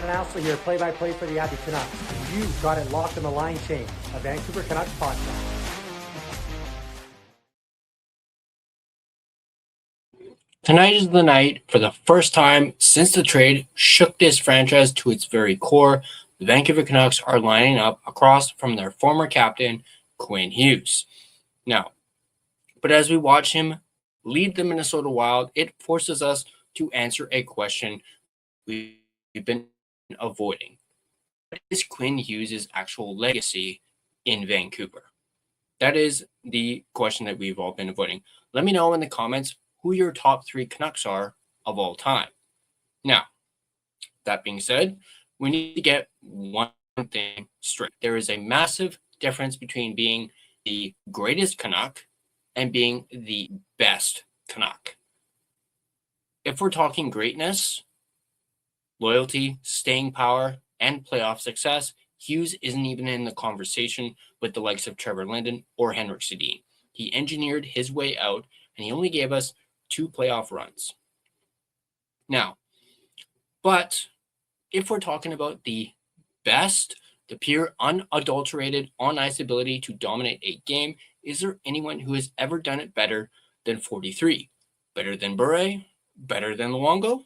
Naslund here, play-by-play for the Abbey Canucks. You've got it locked on the Line Change, a Vancouver Canucks podcast. Tonight is the night, for the first time since the trade shook this franchise to its very core. The Vancouver Canucks are lining up across from their former captain, Quinn Hughes. Now, but as we watch him lead the Minnesota Wild, it forces us to answer a question we've been avoiding. What is Quinn Hughes' actual legacy in Vancouver? That is the question that we've all been avoiding. Let me know in the comments who your top 3 Canucks are of all time. Now, that being said, we need to get one thing straight. There is a massive difference between being the greatest Canuck and being the best Canuck. If we're talking greatness, loyalty, staying power, and playoff success, Hughes isn't even in the conversation with the likes of Trevor Linden or Henrik Sedin. He engineered his way out, and he only gave us 2 playoff runs. Now, but if we're talking about the best, the pure unadulterated on-ice ability to dominate a game, is there anyone who has ever done it better than 43? Better than Bure? Better than Luongo?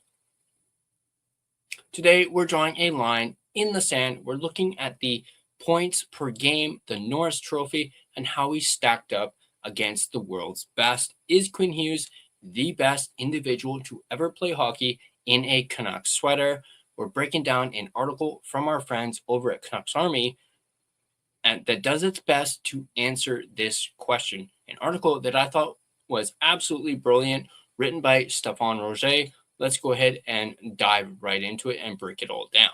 Today, we're drawing a line in the sand. We're looking at the points per game, the Norris Trophy, and how he stacked up against the world's best. Is Quinn Hughes the best individual to ever play hockey in a Canucks sweater? We're breaking down an article from our friends over at Canucks Army and that does its best to answer this question. An article that I thought was absolutely brilliant, written by Stéphane Roger. Let's go ahead and dive right into it and break it all down.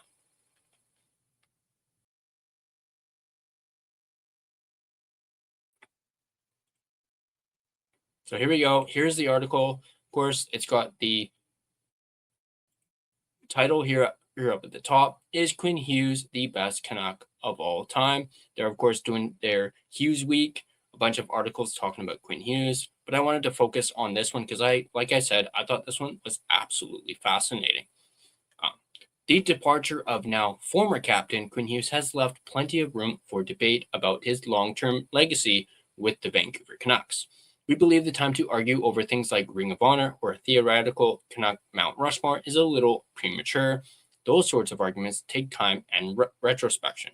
So here we go. Here's the article. Of course, it's got the title here up at the top. Is Quinn Hughes the best Canuck of all time? They're, of course, doing their Hughes Week, a bunch of articles talking about Quinn Hughes. But I wanted to focus on this one because like I said, I thought this one was absolutely fascinating. The departure of now former captain Quinn Hughes has left plenty of room for debate about his long-term legacy with the Vancouver Canucks. We believe the time to argue over things like Ring of Honor or a theoretical Canuck Mount Rushmore is a little premature. Those sorts of arguments take time and retrospection.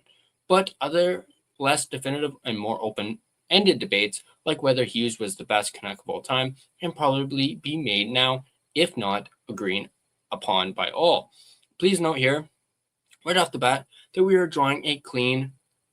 But other less definitive and more open-ended debates, like whether Hughes was the best Canuck of all time, can probably be made now, if not agreed upon by all. Please note here, right off the bat, that we are drawing a clean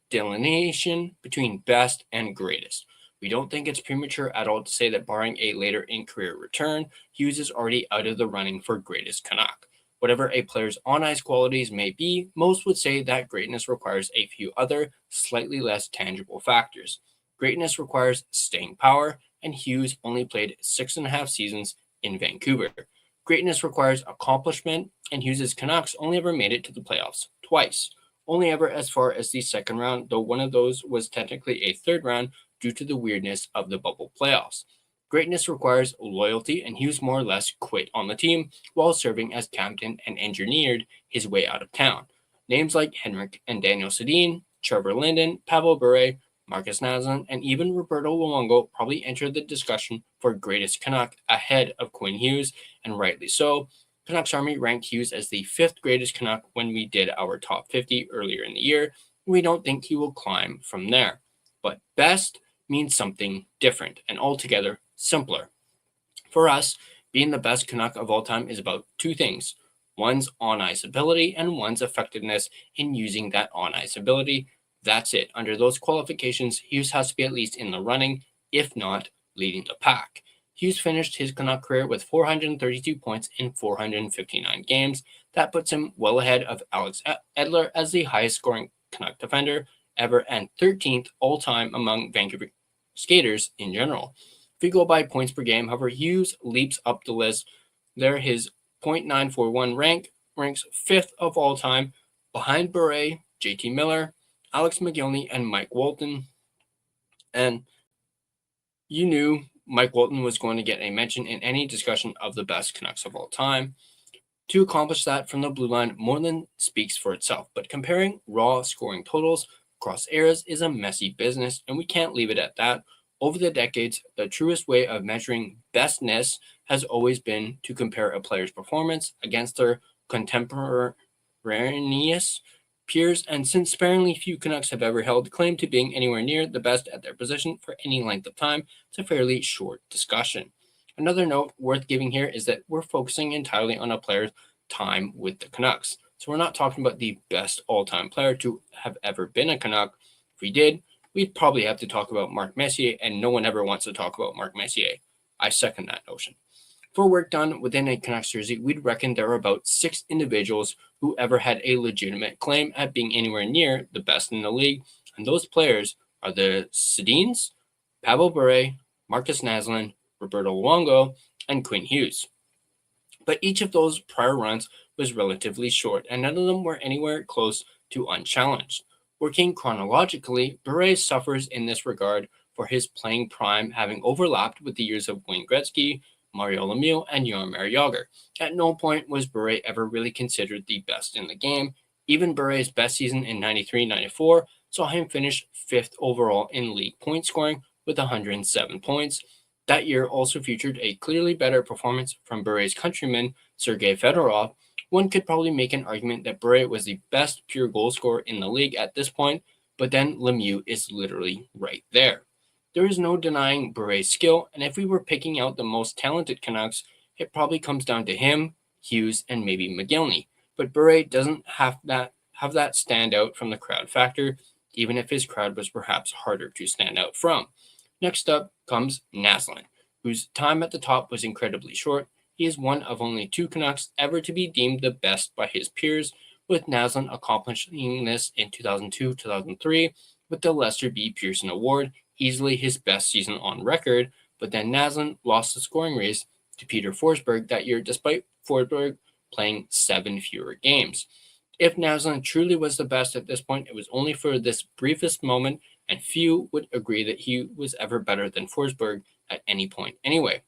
delineation between best and greatest. We don't think it's premature at all to say that barring a later in-career return, Hughes is already out of the running for greatest Canuck. Whatever a player's on-ice qualities may be, most would say that greatness requires a few other, slightly less tangible factors. Greatness requires staying power, and Hughes only played 6.5 seasons in Vancouver. Greatness requires accomplishment, and Hughes' Canucks only ever made it to the playoffs twice. Only ever as far as the second round, though one of those was technically a third round due to the weirdness of the bubble playoffs. Greatness requires loyalty, and Hughes more or less quit on the team while serving as captain and engineered his way out of town. Names like Henrik and Daniel Sedin, Trevor Linden, Pavel Bure, Markus Naslund, and even Roberto Luongo probably entered the discussion for greatest Canuck ahead of Quinn Hughes, and rightly so. Canucks Army ranked Hughes as the 5th greatest Canuck when we did our top 50 earlier in the year. We don't think he will climb from there. But best means something different and altogether simpler. For us, being the best Canuck of all time is about 2 things: one's on-ice ability and one's effectiveness in using that on-ice ability. That's it. Under those qualifications, Hughes has to be at least in the running, if not leading the pack. Hughes finished his Canuck career with 432 points in 459 games. That puts him well ahead of Alex Edler as the highest scoring Canuck defender ever and 13th all-time among Vancouver skaters in general. If we go by points per game, however, Hughes leaps up the list. There, his .941 ranks 5th of all time, behind Bure, JT Miller, Alex McGillney, and Mike Walton. And you knew Mike Walton was going to get a mention in any discussion of the best Canucks of all time. To accomplish that from the blue line more than speaks for itself, but comparing raw scoring totals across eras is a messy business, and we can't leave it at that. Over the decades, the truest way of measuring bestness has always been to compare a player's performance against their contemporaneous peers, and since sparingly few Canucks have ever held claim to being anywhere near the best at their position for any length of time, it's a fairly short discussion. Another note worth giving here is that we're focusing entirely on a player's time with the Canucks. So we're not talking about the best all-time player to have ever been a Canuck. If we did, we'd probably have to talk about Mark Messier, and no one ever wants to talk about Mark Messier. I second that notion. For work done within a Canucks jersey, we'd reckon there are about 6 individuals who ever had a legitimate claim at being anywhere near the best in the league, and those players are the Sedins, Pavel Bure, Markus Naslund, Roberto Luongo, and Quinn Hughes. But each of those prior runs was relatively short, and none of them were anywhere close to unchallenged. Working chronologically, Bure suffers in this regard for his playing prime having overlapped with the years of Wayne Gretzky, Mario Lemieux, and Jaromir Jagr. At no point was Bure ever really considered the best in the game. Even Bure's best season in 93-94 saw him finish 5th overall in league point scoring with 107 points. That year also featured a clearly better performance from Bure's countryman, Sergei Fedorov. One could probably make an argument that Bure was the best pure goal scorer in the league at this point, but then Lemieux is literally right there. There is no denying Bure's skill, and if we were picking out the most talented Canucks, it probably comes down to him, Hughes, and maybe McGillney. But Bure doesn't have that stand out from the crowd factor, even if his crowd was perhaps harder to stand out from. Next up comes Naslund, whose time at the top was incredibly short. He is one of only 2 Canucks ever to be deemed the best by his peers, with Naslund accomplishing this in 2002-2003 with the Lester B. Pearson Award, easily his best season on record, but then Naslund lost the scoring race to Peter Forsberg that year despite Forsberg playing 7 fewer games. If Naslund truly was the best at this point, it was only for this briefest moment, and few would agree that he was ever better than Forsberg at any point anyway.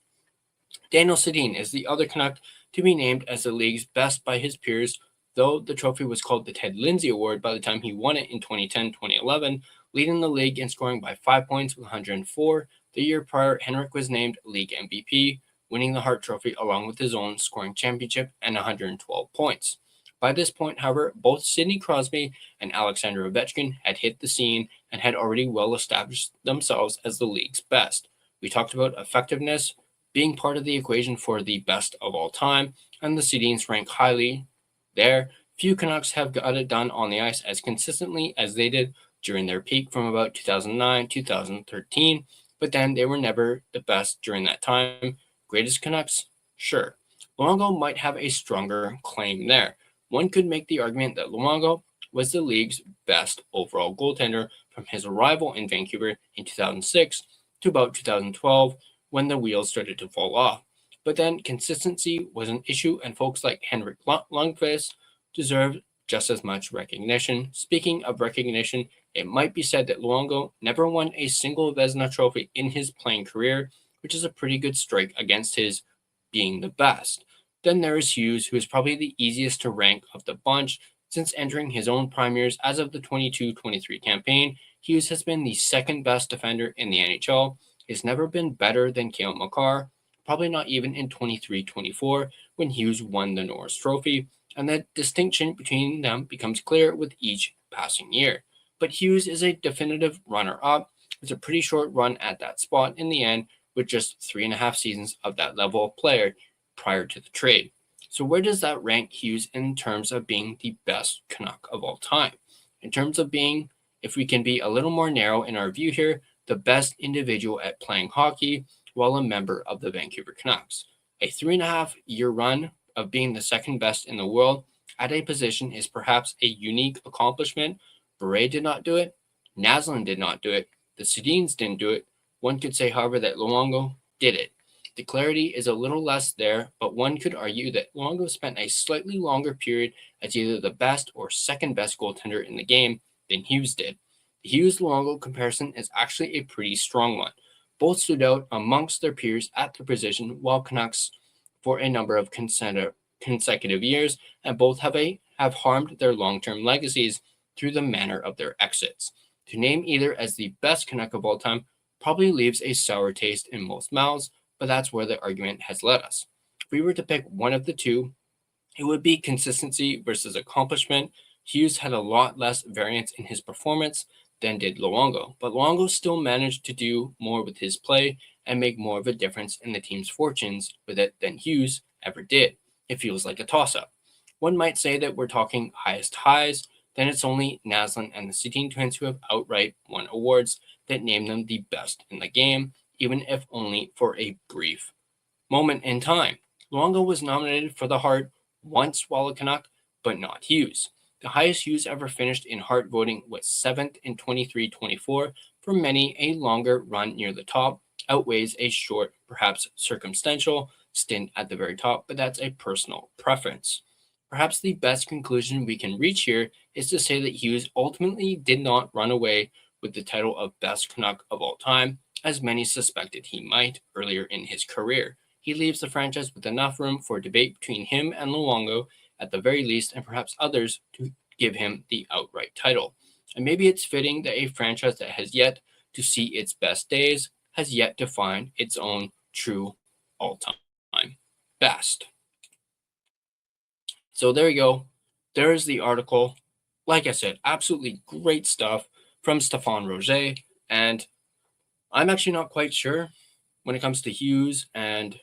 Daniel Sedin is the other Canuck to be named as the league's best by his peers, though the trophy was called the Ted Lindsay Award by the time he won it in 2010-2011, leading the league in scoring by 5 points with 104. The year prior, Henrik was named league MVP, winning the Hart Trophy along with his own scoring championship and 112 points. By this point, however, both Sidney Crosby and Alexander Ovechkin had hit the scene and had already well established themselves as the league's best. We talked about effectiveness being part of the equation for the best of all time, and the Sedins rank highly there. Few Canucks have got it done on the ice as consistently as they did during their peak from about 2009-2013, but then they were never the best during that time. Greatest Canucks? Sure. Luongo might have a stronger claim there. One could make the argument that Luongo was the league's best overall goaltender from his arrival in Vancouver in 2006 to about 2012 when the wheels started to fall off. But then consistency was an issue, and folks like Henrik Lundqvist deserve just as much recognition. Speaking of recognition, it might be said that Luongo never won a single Vezina trophy in his playing career, which is a pretty good strike against his being the best. Then there is Hughes, who is probably the easiest to rank of the bunch. Since entering his own prime years as of the 22-23 campaign, Hughes has been the second best defender in the NHL. He's never been better than Cale Makar, probably not even in 23-24 when Hughes won the Norris Trophy, and the distinction between them becomes clear with each passing year. But Hughes is a definitive runner-up. It's a pretty short run at that spot in the end, with just 3.5 seasons of that level of player prior to the trade. So where does that rank Hughes in terms of being the best Canuck of all time? In terms of being, if we can be a little more narrow in our view here, the best individual at playing hockey while a member of the Vancouver Canucks. A 3.5-year run of being the second best in the world at a position is perhaps a unique accomplishment. Bure did not do it. Naslund did not do it. The Sedins didn't do it. One could say, however, that Luongo did it. The clarity is a little less there, but one could argue that Luongo spent a slightly longer period as either the best or second best goaltender in the game than Hughes did. The Hughes-Luongo comparison is actually a pretty strong one. Both stood out amongst their peers at their position, while Canucks for a number of consecutive years, and both have harmed their long-term legacies through the manner of their exits. To name either as the best Canuck of all time probably leaves a sour taste in most mouths, but that's where the argument has led us. If we were to pick one of the two, it would be consistency versus accomplishment. Hughes had a lot less variance in his performance than did Luongo, but Luongo still managed to do more with his play and make more of a difference in the team's fortunes with it than Hughes ever did. It feels like a toss-up. One might say that we're talking highest highs, then it's only Naslund and the Sedin twins who have outright won awards that name them the best in the game, even if only for a brief moment in time. Luongo was nominated for the Hart once while a Canuck, but not Hughes. The highest Hughes ever finished in Hart voting was 7th in 23-24. For many, a longer run near the top outweighs a short, perhaps circumstantial, stint at the very top, but that's a personal preference. Perhaps the best conclusion we can reach here is to say that Hughes ultimately did not run away with the title of best Canuck of all time, as many suspected he might earlier in his career. He leaves the franchise with enough room for debate between him and Luongo at the very least, and perhaps others to give him the outright title. And maybe it's fitting that a franchise that has yet to see its best days has yet to find its own true all-time best. So there you go. There's the article. Like I said, absolutely great stuff from Stéphane Roger. And I'm actually not quite sure when it comes to Hughes and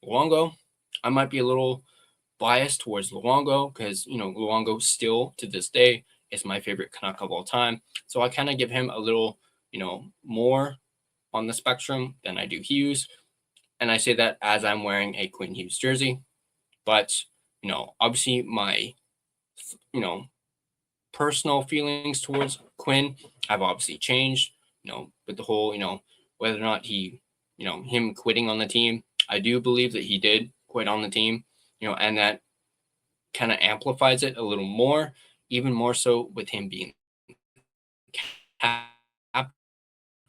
Luongo. I might be a little biased towards Luongo because, Luongo still to this day is my favorite Canuck of all time. So I kind of give him a little, more on the spectrum than I do Hughes. And I say that as I'm wearing a Quinn Hughes jersey. But, obviously my, personal feelings towards Quinn have obviously changed, with the whole, whether or not he, him quitting on the team. I do believe that he did quit on the team, and that kind of amplifies it a little more, even more so with him being captain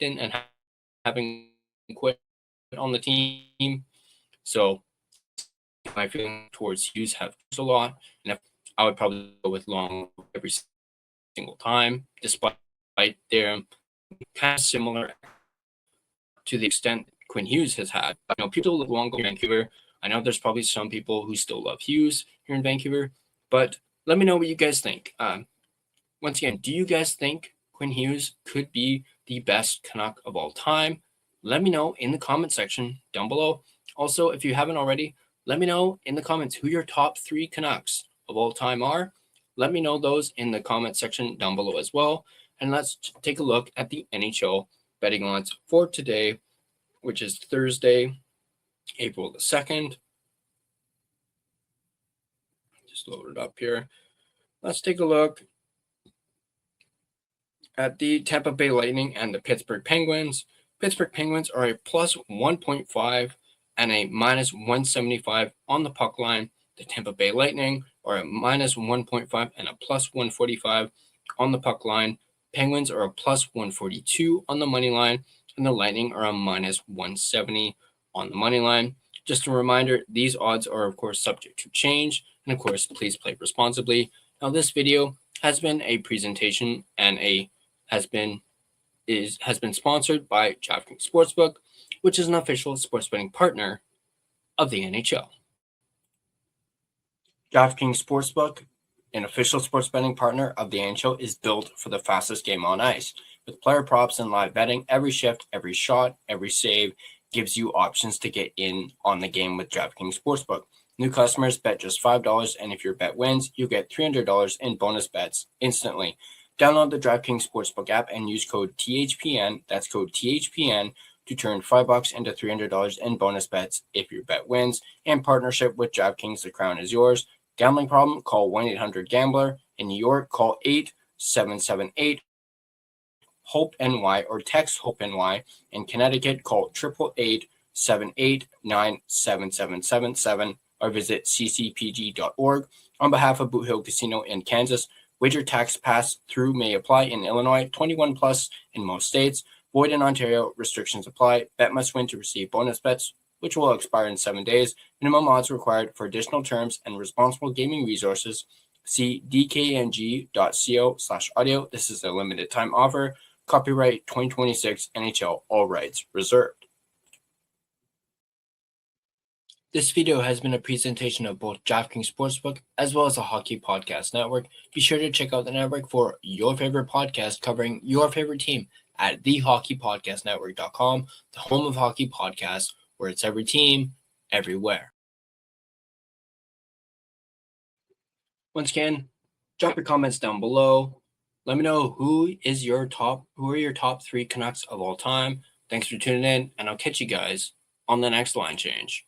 and having quit on the team. So my feeling towards Hughes have changed a lot, and I would probably go with Long every single time, despite their kind of similar to the extent Quinn Hughes has had. People love Luongo in Vancouver. I know there's probably some people who still love Hughes here in Vancouver, but let me know what you guys think. Once again, do you guys think Quinn Hughes could be the best Canuck of all time? Let me know in the comment section down below. Also, if you haven't already, let me know in the comments who your top 3 Canucks of all time are. Let me know those in the comment section down below as well. And let's take a look at the NHL betting odds for today, which is Thursday, April the 2nd. Just load it up here. Let's take a look at the Tampa Bay Lightning and the Pittsburgh Penguins. Pittsburgh Penguins are a plus 1.5 and a minus 175 on the puck line. The Tampa Bay Lightning are a minus 1.5 and a plus 145 on the puck line. Penguins are a plus 142 on the money line, and the Lightning are a minus 170 on the money line. Just a reminder, these odds are of course subject to change, and of course, please play responsibly. Now, this video has been a presentation and has been sponsored by DraftKings Sportsbook, which is an official sports betting partner of the NHL. DraftKings Sportsbook, an official sports betting partner of the NHL, is built for the fastest game on ice. With player props and live betting, every shift, every shot, every save gives you options to get in on the game with DraftKings Sportsbook. New customers bet just $5, and if your bet wins, you get $300 in bonus bets instantly. Download the DraftKings Sportsbook app and use code THPN, that's code THPN, to turn $5 into $300 in bonus bets if your bet wins. In partnership with DraftKings, the crown is yours. Gambling problem? Call 1-800-GAMBLER. In New York, call 877-8-HOPE-NY or text HOPE-NY. In Connecticut, call 888-789-7777 or visit ccpg.org. On behalf of Boot Hill Casino in Kansas, wager tax pass-through may apply in Illinois, 21 plus in most states. Void in Ontario. Restrictions apply. Bet must win to receive bonus bets. which will expire in 7 days. Minimum odds required. For additional terms and responsible gaming resources, see dkng.co/audio. This is a limited time offer. Copyright 2026 NHL, all rights reserved. This video has been a presentation of both DraftKings Sportsbook as well as the Hockey Podcast Network. Be sure to check out the network for your favorite podcast covering your favorite team at thehockeypodcastnetwork.com, the home of hockey podcasts, where it's every team, everywhere. Once again, drop your comments down below. Let me know who are your top 3 Canucks of all time. Thanks for tuning in, and I'll catch you guys on the next line change.